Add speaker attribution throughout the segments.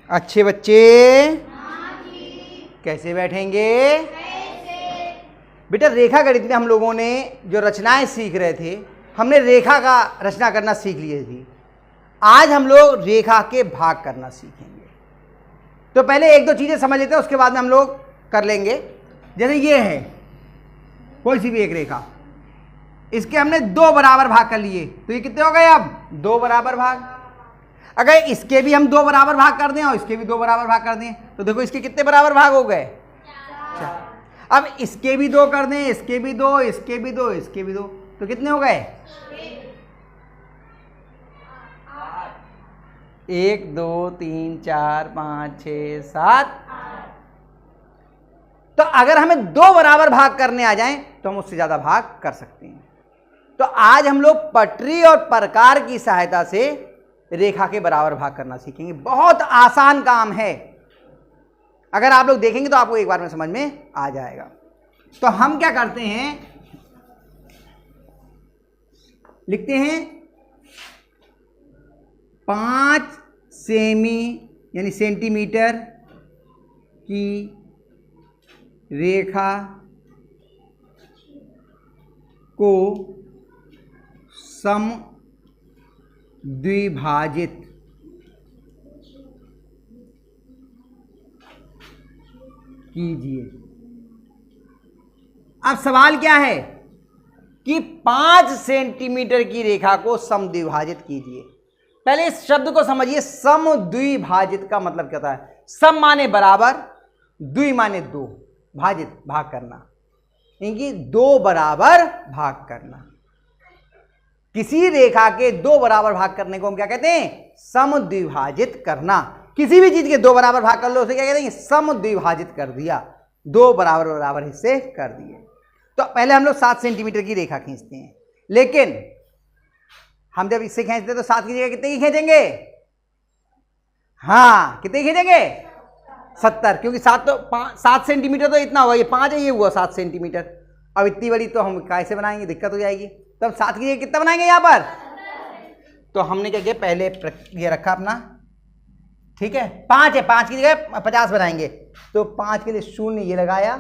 Speaker 1: अच्छे बच्चे कैसे बैठेंगे? बेटा रेखा गणित में हम लोगों ने जो रचनाएं सीख रहे थे, हमने रेखा का रचना करना सीख लिए थी। आज हम लोग रेखा के भाग करना सीखेंगे। तो पहले एक दो चीजें समझ लेते हैं, उसके बाद में हम लोग कर लेंगे। जैसे ये है कोई सी भी एक रेखा, इसके हमने दो बराबर भाग कर लिए, तो ये कितने हो गए? अब दो बराबर भाग। अगर इसके भी हम दो बराबर भाग कर दें और इसके भी दो बराबर भाग कर दें, तो देखो इसके कितने बराबर भाग हो गए? चार। अब इसके भी दो कर दें, इसके भी दो, इसके भी दो, इसके भी दो, तो कितने हो गए? 1 2 3 4 5 6 7। तो अगर हमें दो बराबर भाग करने आ जाएं तो हम उससे ज्यादा भाग कर सकते हैं। तो आज हम लोग पटरी और प्रकार की सहायता से रेखा के बराबर भाग करना सीखेंगे। बहुत आसान काम है, अगर आप लोग देखेंगे तो आपको एक बार में समझ में आ जाएगा। तो हम क्या करते हैं, लिखते हैं 5 सेमी यानी सेंटीमीटर की रेखा को सम द्विभाजित कीजिए। अब सवाल क्या है कि 5 सेंटीमीटर की रेखा को समद्विभाजित कीजिए। पहले इस शब्द को समझिए, समद्विभाजित का मतलब क्या होता है? सम माने बराबर, द्वि माने दो, भाजित भाग करना, इनकी दो बराबर भाग करना। किसी रेखा के दो बराबर भाग करने को हम क्या कहते हैं? समद्विभाजित करना। किसी भी चीज के दो बराबर भाग कर लो, उसे क्या कहते हैं? समद्विभाजित कर दिया, दो बराबर बराबर हिस्से कर दिए। तो पहले हम लोग 7 सेंटीमीटर की रेखा खींचते हैं, लेकिन हम जब इससे खींचते हैं तो 7 की जगह कितने की खींचेंगे? हाँ, कितने की खींचेंगे? 70, क्योंकि 7 सेंटीमीटर तो इतना हुआ, ये 5 है, ये हुआ 7 सेंटीमीटर। अब इतनी बड़ी तो हम कैसे बनाएंगे? दिक्कत हो जाएगी। तब 7 की जगह कितना बनाएंगे यहाँ पर? तो हमने क्या किया, पहले ये रखा अपना, ठीक है, 5 है, 5 की जगह 50 बनाएंगे। तो 5 के लिए 0 ये लगाया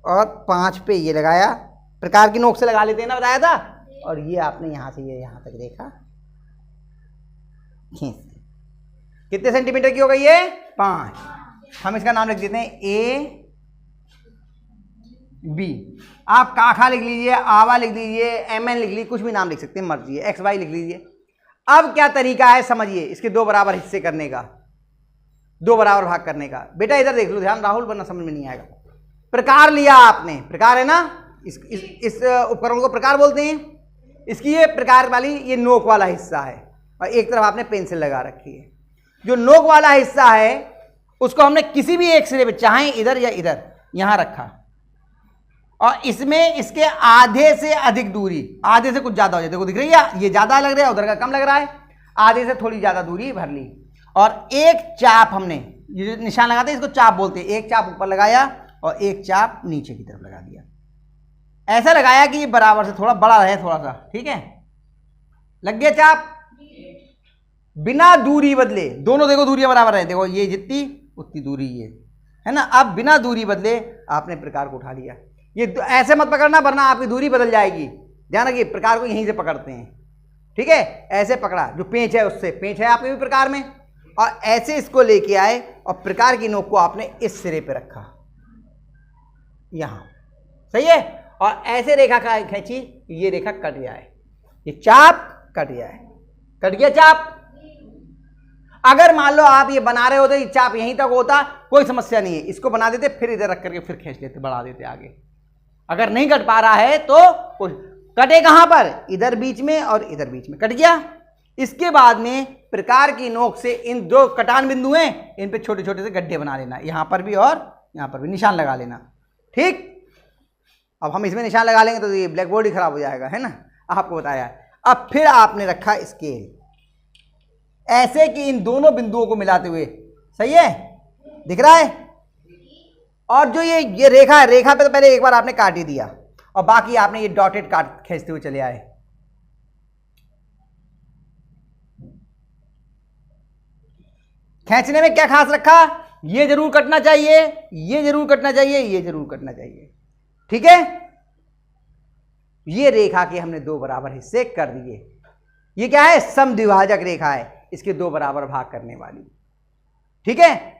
Speaker 1: और 5 पे ये लगाया, प्रकार की नोक से लगा लेते हैं ना, बताया था। और ये आपने यहां से ये यहां तक रेखा खींच दी। कितने सेंटीमीटर की हो गई ये? 5। हम इसका नाम लिख देते हैं ए बी। आप काखा लिख लीजिए, आवा लिख लीजिए, एम एन लिख लीजिए, कुछ भी नाम लिख सकते हैं, मर्जी है, एक्स वाई लिख लीजिए। अब क्या तरीका है समझिए इसके दो बराबर हिस्से करने का, दो बराबर भाग करने का। बेटा इधर देख लो, ध्यान, राहुल, वरना समझ में नहीं आएगा। प्रकार लिया आपने, प्रकार है ना, इस उपकरण को प्रकार बोलते हैं। इसकी ये प्रकार वाली ये नोक वाला हिस्सा है और एक तरफ आपने पेंसिल लगा रखी है। जो नोक वाला हिस्सा है उसको हमने किसी भी एक सिरे पे, चाहे इधर या इधर, यहां रखा और इसमें इसके आधे से अधिक दूरी, आधे से कुछ ज्यादा हो जाए, देखो दिख रही है, ये ज्यादा लग रहा है, उधर का कम लग रहा है, आधे से थोड़ी ज्यादा दूरी भर ली। और एक चाप हमने, ये जो निशान लगाते हैं इसको चाप बोलते हैं, एक चाप ऊपर लगाया और एक चाप नीचे की तरफ लगा दिया। ऐसा लगाया कि ये बराबर से थोड़ा बड़ा रहे, थोड़ा सा, ठीक है, लग गया चाप, बिना दूरी बदले, दोनों देखो दूरियां बराबर है, देखो ये जितनी उतनी दूरी ये है ना। अब बिना दूरी बदले आपने प्रकार को उठा लिया। ये ऐसे मत पकड़ना वरना आपकी दूरी बदल जाएगी, ध्यान रखिए, प्रकार को यहीं से पकड़ते हैं, ठीक है, ऐसे पकड़ा, जो पेंच है उससे, पेंच है आपके भी प्रकार में, और ऐसे इसको लेके आए और प्रकार की नोक को आपने इस सिरे पे रखा, यहां, सही है, और ऐसे रेखा का खींची, ये रेखा कट जाए, ये चाप कट जाए, कट गया चाप। अगर मान लो आप ये बना रहे होते, ये चाप यहीं तक होता, कोई समस्या नहीं है, इसको बना देते, फिर इधर रख करके फिर खींच लेते, बढ़ा देते आगे। अगर नहीं कट पा रहा है तो कटे कहां पर? इधर बीच में और इधर बीच में, कट गया। इसके बाद में प्रकार की नोक से इन दो कटान बिंदु हैं, इन पे छोटे छोटे से गड्ढे बना लेना, यहां पर भी और यहां पर भी निशान लगा लेना, ठीक। अब हम इसमें निशान लगा लेंगे तो ये ब्लैक बोर्ड ही खराब हो जाएगा, है ना, आपको बताया। अब फिर आपने रखा स्केल ऐसे कि इन दोनों बिंदुओं को मिलाते हुए, सही है, दिख रहा है। और जो ये रेखा है, रेखा पे तो पहले एक बार आपने काट ही दिया और बाकी आपने ये डॉटेड काट खींचते हुए चले आए। खींचने में क्या खास रखा, ये जरूर कटना चाहिए, ये जरूर कटना चाहिए, ये जरूर कटना चाहिए। ठीक है, ये रेखा के हमने दो बराबर हिस्से कर दिए। ये क्या है, समद्विभाजक रेखा है, इसके दो बराबर भाग करने वाली। ठीक है,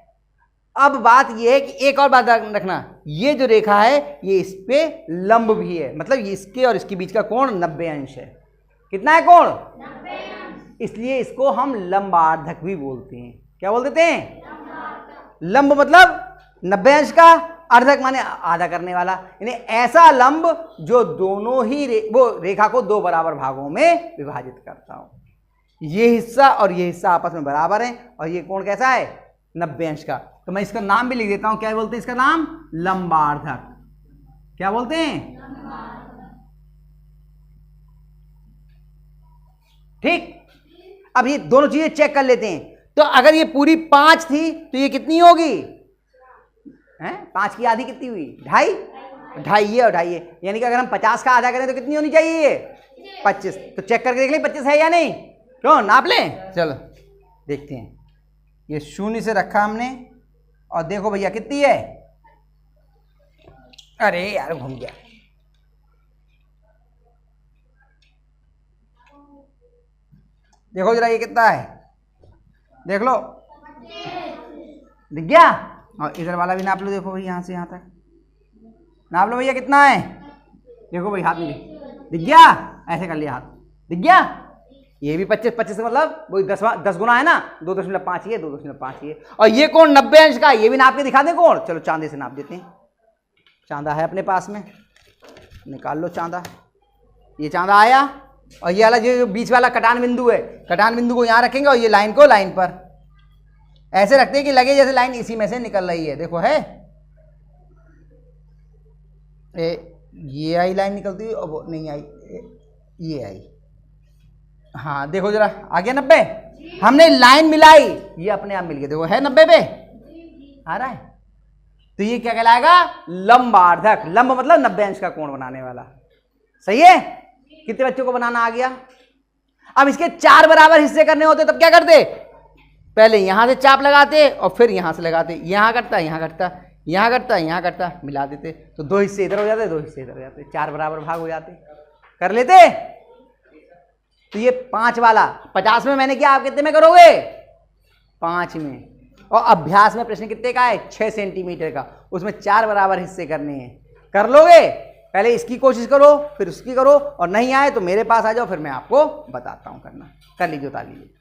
Speaker 1: अब बात यह है कि एक और बात रखना, ये जो रेखा है ये इस पे लंब भी है, मतलब इसके और इसके बीच का कोण 90 अंश है। कितना है कोण? 90 अंश। इसलिए इसको हम लंबार्धक भी बोलते हैं। क्या बोल देते हैं? लंब मतलब 90 अंश का, अर्धक माने आधा करने वाला, यानी ऐसा लंब जो दोनों ही वो रेखा को दो बराबर भागों में विभाजित करता हो। ये हिस्सा और ये हिस्सा आपस में बराबर है, और ये कोण कैसा है? 90 अंश का। तो मैं इसका नाम भी लिख देता हूं, क्या बोलते हैं इसका नाम? लंबार्धक। क्या बोलते हैं? ठीक, अब ये दोनों चीजें चेक कर लेते हैं। तो अगर ये पूरी 5 थी तो ये कितनी होगी? 5 की आधी कितनी हुई? 2.5। 2.5 ये और 2.5 ये, यानी कि अगर हम 50 का आधा करें तो कितनी होनी चाहिए? ये 25। तो चेक करके देख लें 25 है या नहीं। क्यों, नाप लें, चलो देखते हैं। ये 0 से रखा हमने, और देखो भैया कितनी है? अरे यार घूम गया। देखो जरा ये कितना है, देख लो, दिख गया? और इधर वाला भी नाप लो, देखो भाई यहाँ से यहाँ तक नाप लो भैया कितना है। देखो भाई हाथ में दिख गया, ऐसे कर लिया हाथ, दिख गया? ये भी 25 मतलब वही 10 गुना है ना, 2.5 ये 2.5 ये, और ये कोण 90 अंश का, ये भी नाप के दिखा दें कोण। चलो चांदे से नाप देते हैं, चांदा है अपने पास में, निकाल लो चांदा। ये चांदा आया, और ये वाला जो बीच वाला कटान बिंदु है, कटान बिंदु को यहाँ रखेंगे, और ये लाइन को लाइन पर ऐसे रखते हैं कि लगे जैसे लाइन इसी में से निकल रही है। देखो है, ये आई लाइन निकलती हुई, और वो नहीं आई, ये आई। हाँ देखो जरा, आ गया 90। हमने लाइन मिलाई, ये अपने आप मिल गया। देखो है 90 पे आ रहा है। तो ये क्या कहलाएगा? लंबार्धक। लंब मतलब 90 अंश का कोण बनाने वाला। सही है? कितने बच्चों को बनाना आ गया? अब इसके 4 बराबर हिस्से करने होते तब क्या करते? पहले यहां से चाप लगाते और फिर यहां से लगाते, यहां कटता, यहां कटता, यहां कटता, यहां कटता, मिला देते, तो 2 हिस्से इधर हो जाते, 2 हिस्से इधर हो जाते, 4 बराबर भाग हो जाते। कर लेते? तो ये 5 वाला 50 में मैंने किया, आप कितने में करोगे? 5 में। और अभ्यास में प्रश्न कितने का है? 6 सेंटीमीटर का, उसमें 4 बराबर हिस्से करने हैं। कर लोगे? पहले इसकी कोशिश करो, फिर उसकी करो, और नहीं आए तो मेरे पास आ जाओ, फिर मैं आपको बताता हूं करना। कर लीजिए, उतार लीजिए।